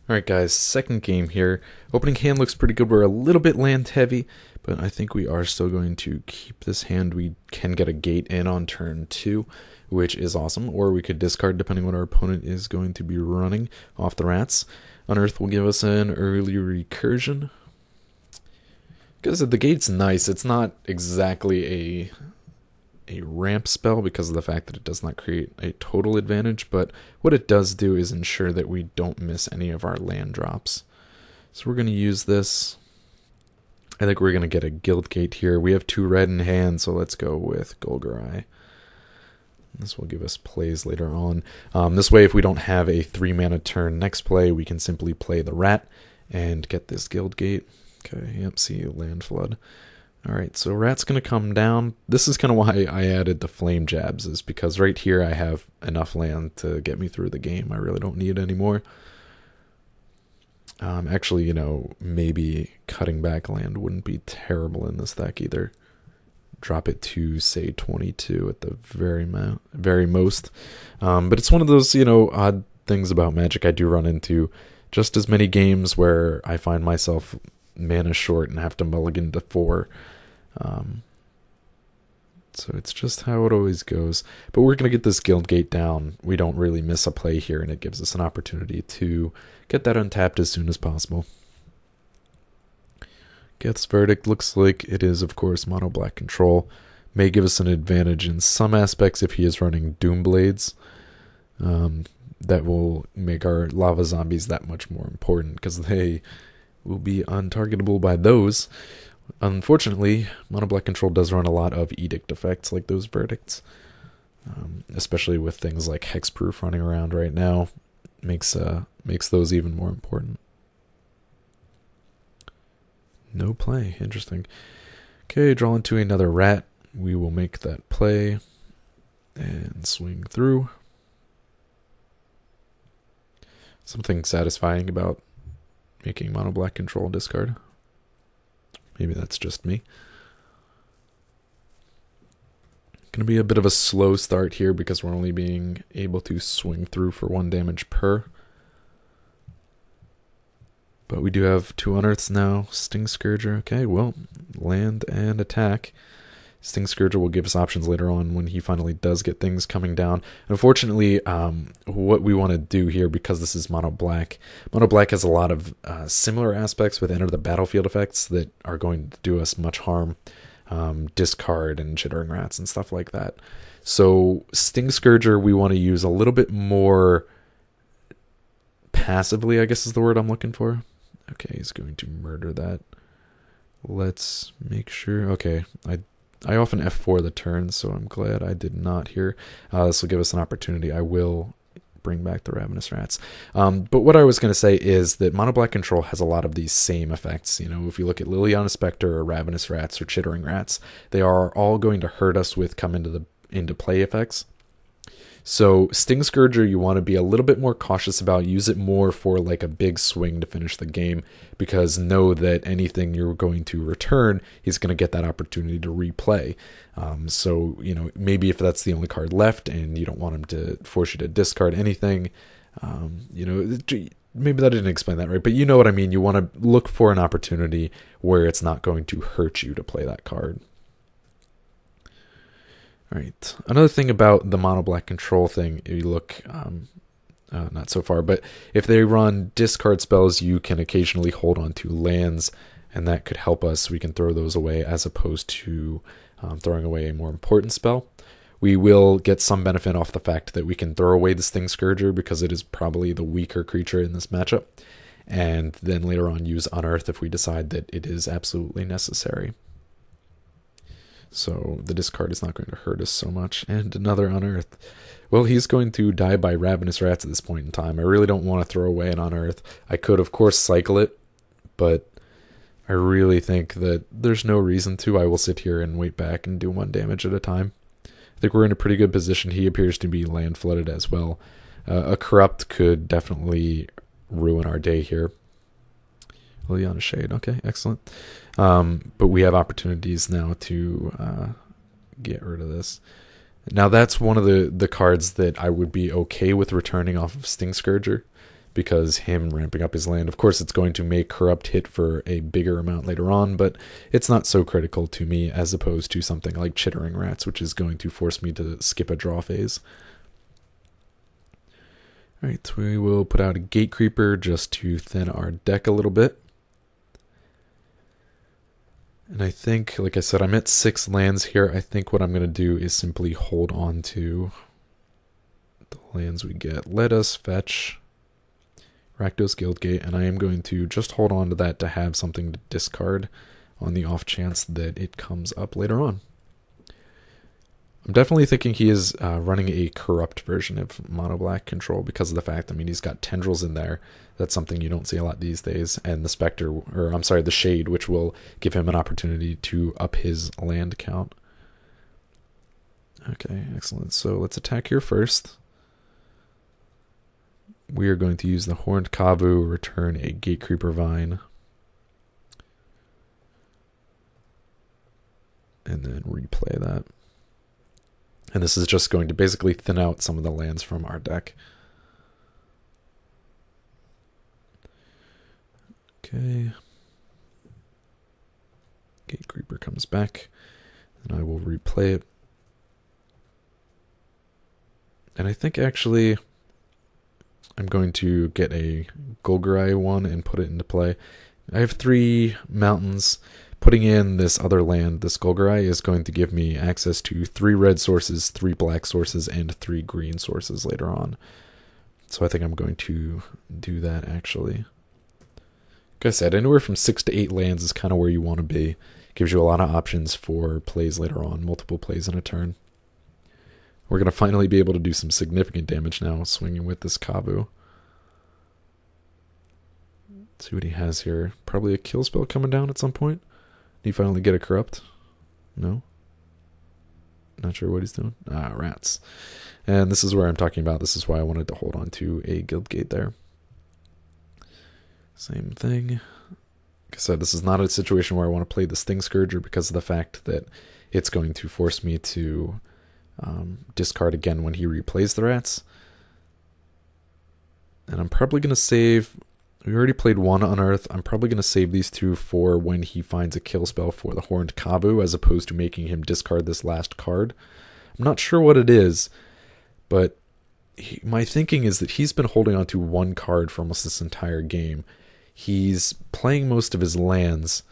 Alright guys, second game here. Opening hand looks pretty good. We're a little bit land heavy, but I think we are still going to keep this hand. We can get a gate in on turn 2, which is awesome. Or we could discard depending on what our opponent is going to be running off the rats. Unearth will give us an early recursion. Because the gate's nice, it's not exactly a ramp spell because of the fact that it does not create a total advantage, but what it does do is ensure that we don't miss any of our land drops. So we're going to use this. I think we're going to get a guild gate here. We have 2 red in hand, so let's go with Golgari. This will give us plays later on. This way, if we don't have a 3-mana turn next play, we can simply play the rat and get this guild gate. Okay, yep, see, land flood. Alright, so rat's going to come down. This is kind of why I added the flame jabs, is because right here I have enough land to get me through the game. I really don't need any more. Actually, you know, maybe cutting back land wouldn't be terrible in this deck either. Drop it to, say, 22 at the very most. But it's one of those, you know, odd things about Magic I do run into. Just as many games where I find myself mana short and have to mulligan to 4. So it's just how it always goes. But we're going to get this guild gate down. We don't really miss a play here, and it gives us an opportunity to get that untapped as soon as possible. Gets verdict. Looks like it is, of course, mono black control. May give us an advantage in some aspects if he is running Doom Blades. That will make our lava zombies that much more important because they will be untargetable by those. Unfortunately, mono black control does run a lot of edict effects like those verdicts, especially with things like hexproof running around right now. Makes those even more important. No play, interesting. Okay, draw into another rat. We will make that play and swing through. Something satisfying about making mono black control discard. Maybe that's just me. Gonna be a bit of a slow start here because we're only being able to swing through for 1 damage per. But we do have 2 unearths now. Sting Scourger. Okay, well, land and attack. Sting Scourger will give us options later on when he finally does get things coming down. Unfortunately, what we want to do here, because this is mono black has a lot of similar aspects with enter the battlefield effects that are going to do us much harm. Discard and chittering rats and stuff like that. So Sting Scourger we want to use a little bit more passively, I guess is the word I'm looking for. Okay, he's going to murder that. Let's make sure. Okay, I often F4 the turn, so I'm glad I did not here. This will give us an opportunity. I will bring back the Ravenous Rats. But what I was going to say is that Mono Black Control has a lot of these same effects. You know, if you look at Liliana Spectre or Ravenous Rats or Chittering Rats, they are all going to hurt us with come into play effects. So Sting Scourger you want to be a little bit more cautious about. Use it more for like a big swing to finish the game, because know that anything you're going to return, he's going to get that opportunity to replay. So, you know, maybe if that's the only card left and you don't want him to force you to discard anything, you know, maybe that didn't explain that right, but you know what I mean. You want to look for an opportunity where it's not going to hurt you to play that card. Alright, another thing about the mono black control thing, if you look, not so far, but if they run discard spells, you can occasionally hold on to lands, and that could help us. We can throw those away as opposed to throwing away a more important spell. We will get some benefit off the fact that we can throw away the Sting Scourger because it is probably the weaker creature in this matchup, and then later on use Unearth if we decide that it is absolutely necessary. So the discard is not going to hurt us so much. And another Unearth. Well, he's going to die by Ravenous Rats at this point in time. I really don't want to throw away an Unearth. I could, of course, cycle it, but I really think that there's no reason to. I will sit here and wait back and do 1 damage at a time. I think we're in a pretty good position. He appears to be land flooded as well. A Corrupt could definitely ruin our day here. Liliana Shade. Okay, excellent. But we have opportunities now to get rid of this. Now that's one of the cards that I would be okay with returning off of Sting Scourger, because him ramping up his land, of course, it's going to make Corrupt hit for a bigger amount later on, but it's not so critical to me as opposed to something like Chittering Rats, which is going to force me to skip a draw phase. Alright, so we will put out a Gate Creeper just to thin our deck a little bit. And I think, like I said, I'm at 6 lands here. I think what I'm going to do is simply hold on to the lands we get. Let us fetch Rakdos Guildgate, and I am going to just hold on to that to have something to discard on the off chance that it comes up later on. I'm definitely thinking he is running a corrupt version of mono black control because of the fact, I mean, he's got tendrils in there. That's something you don't see a lot these days. And the Spectre, or I'm sorry, the Shade, which will give him an opportunity to up his land count. Okay, excellent. So let's attack here first. We are going to use the Horned Kavu, return a Gate Creeper Vine. And then replay that. And this is just going to basically thin out some of the lands from our deck. Okay. Gate Creeper comes back, and I will replay it. And I think actually I'm going to get a Golgari one and put it into play. I have 3 mountains. Putting in this other land, this Golgari, is going to give me access to 3 red sources, 3 black sources, and 3 green sources later on. So I think I'm going to do that, actually. Like I said, anywhere from 6 to 8 lands is kind of where you want to be. Gives you a lot of options for plays later on, multiple plays in a turn. We're going to finally be able to do some significant damage now, swinging with this Kavu. Let's see what he has here. Probably a kill spell coming down at some point. Did he finally get a corrupt? No? Not sure what he's doing. Ah, rats. And this is where I'm talking about. This is why I wanted to hold on to a Guildgate there. Same thing. Like I said, this is not a situation where I want to play the Sting Scourger because of the fact that it's going to force me to discard again when he replays the rats. And I'm probably going to save... We already played 1 Unearth. I'm probably going to save these 2 for when he finds a kill spell for the Horned Kavu, as opposed to making him discard this last card. I'm not sure what it is, but my thinking is that he's been holding on to 1 card for almost this entire game. He's playing most of his lands.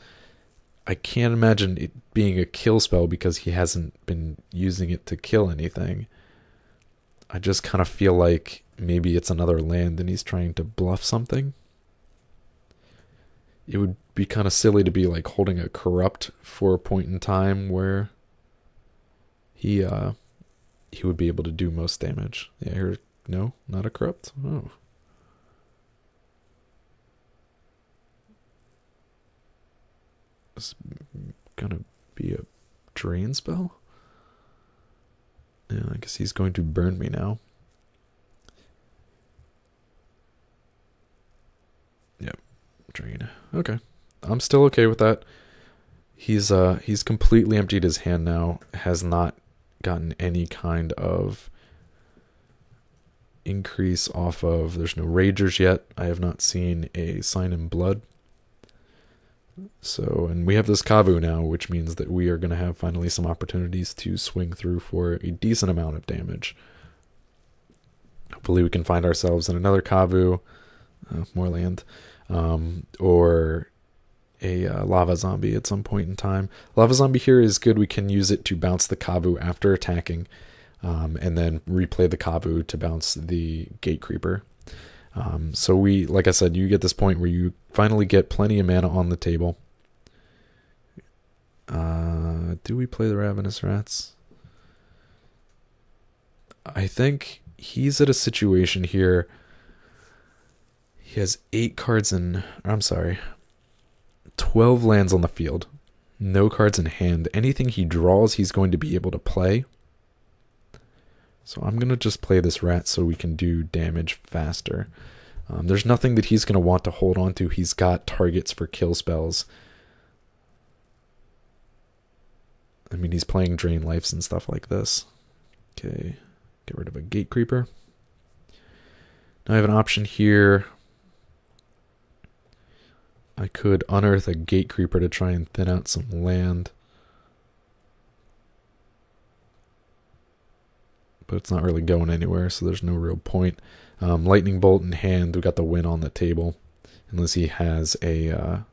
I can't imagine it being a kill spell because he hasn't been using it to kill anything. I just kind of feel like maybe it's another land and he's trying to bluff something. It would be kind of silly to be like holding a corrupt for a point in time where he would be able to do most damage. Yeah, here, no, not a corrupt. Oh. It's gonna be a drain spell? Yeah, I guess he's going to burn me now. Yep, drain. Okay, I'm still okay with that. He's completely emptied his hand now. Has not gotten any kind of increase off of. There's no Ragers yet. I have not seen a Sign in Blood. So, and we have this Kavu now, which means that we are going to have finally some opportunities to swing through for a decent amount of damage. Hopefully we can find ourselves in another Kavu, more land, or a Lava Zombie at some point in time. Lava Zombie here is good. We can use it to bounce the Kavu after attacking, and then replay the Kavu to bounce the Gate Creeper. So we, like I said, you get this point where you finally get plenty of mana on the table. Do we play the Ravenous Rats? I think he's at a situation here. He has 8 cards in, I'm sorry, 12 lands on the field. No cards in hand. Anything he draws, he's going to be able to play. So I'm going to just play this rat so we can do damage faster. There's nothing that he's going to want to hold on to. He's got targets for kill spells. I mean, he's playing Drain Lives and stuff like this. Okay, get rid of a Gate Creeper. Now I have an option here. I could unearth a Gate Creeper to try and thin out some land. But it's not really going anywhere, so there's no real point. Lightning Bolt in hand, we got the win on the table. Unless he has a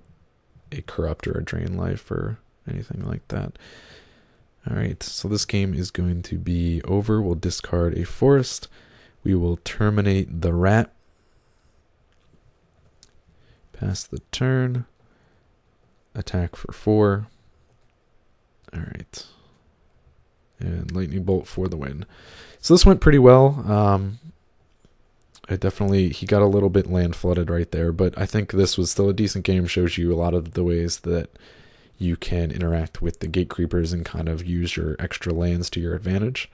Corrupt or a Drain Life or anything like that. Alright, so this game is going to be over. We'll discard a Forest. We will terminate the Rat. Pass the turn. Attack for 4. Alright. And Lightning Bolt for the win. So this went pretty well. He got a little bit land flooded right there, but I think this was still a decent game. Shows you a lot of the ways that you can interact with the Gate Creepers and kind of use your extra lands to your advantage.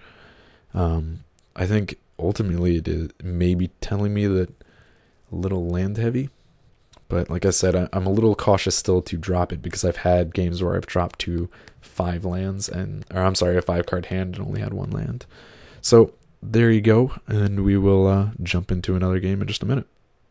I think ultimately it is maybe telling me that a little land heavy, but like I said, I'm a little cautious still to drop it because I've had games where I've dropped to 5 lands a 5-card hand and only had 1 land. So there you go, and we will jump into another game in just a minute.